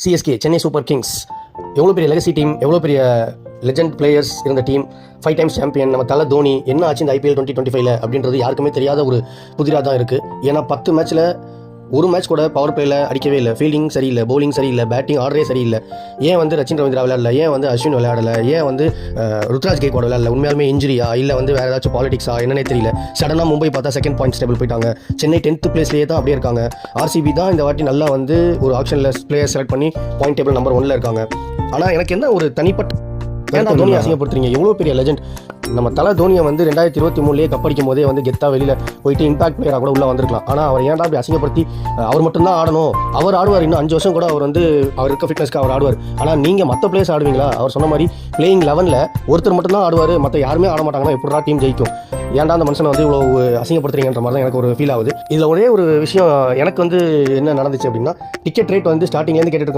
CSK Chennai super Kings எவ்வளோ பெரிய legacy team, எவ்வளோ பெரிய லெஜண்ட் பிளேயர்ஸ் இருந்த டீம், 5 டைம்ஸ் சாம்பியன், நம்ம தலை தோனி என்ன ஆச்சு இந்த IPL 2025 அப்படின்றது யாருக்குமே தெரியாத ஒரு புதிராக தான் இருக்குது. ஏன்னா 10 மேட்ச்சில் ஒரு மேட்ச் கூட பவர் பிளேயில் அடிக்கவே இல்லை. ஃபீல்டிங் சரியில்லை, பவுலிங் சரியில்லை, பேட்டிங் ஆர்டரே சரியில்லை. ஏன் வந்து ரச்சின் ரவீந்திரா விளையாடல, ஏன் வந்து அஸ்வின் விளையாடலை, ஏன் வந்து ருத்ராஜ் கேக்வாட் விளையாடல, உண்மையாலுமே இன்ஜுரியா இல்லை வந்து வேறு ஏதாச்சும் பாலிடிக்ஸா என்னன்னே தெரியல. சடனாக மும்பை பார்த்தா செகண்ட் பாயிண்ட்ஸ் டேபிள் போயிட்டாங்க. சென்னை 10th பிளேஸ்லேயே தான் அப்படியே இருக்காங்க. RCB தான் இந்த வாட்டி நல்லா வந்து ஒரு ஆப்ஷனில் பிளேயர் செலக்ட் பண்ணி பாயிண்ட் டேபிள் நம்பர் 1ல் இருக்காங்க. ஆனால் எனக்கு என்ன ஒரு தனிப்பட்ட ஏன்னா தோனி அசிங்கப்படுத்துறீங்க. எவ்வளோ பெரிய லெஜண்ட் நம்ம தலை தோனியை வந்து 2023 கப்படிக்கும் போதே வந்து கெத்தா வெளியில் போயிட்டு இம்பாக்ட் பிளேயராக கூட உள்ளே வந்திருக்கலாம். ஆனால் அவர் ஏன்டா அப்படி அசிங்கப்படுத்தி அவர் மட்டும்தான் ஆடணும், அவர் ஆடுவார், இன்னும் 5 வருஷம் கூட அவர் வந்து அவர் இருக்க ஃபிட்னஸ்க்கு அவர் ஆடுவார். ஆனால் நீங்கள் மற்ற பிளேயர்ஸ் ஆடுவீங்களா? அவர் சொன்ன மாதிரி பிளேயிங் 11ல் ஒருத்தர் மட்டும்தான் ஆடுவார், மற்ற யாருமே ஆட மாட்டாங்கன்னா எப்படா டீம் ஜெயிக்கும்? ஏன்டா அந்த மனுஷனை வந்து இவ்வளோ அசிங்கப்படுத்துறீங்கன்ற மாதிரி தான் எனக்கு ஒரு ஃபீல் ஆகுது. இதில் ஒரே ஒரு விஷயம் எனக்கு வந்து என்ன நடந்துச்சு அப்படின்னா, டிக்கெட் ரேட் வந்து ஸ்டார்டிங்லேருந்து கேட்டுட்டு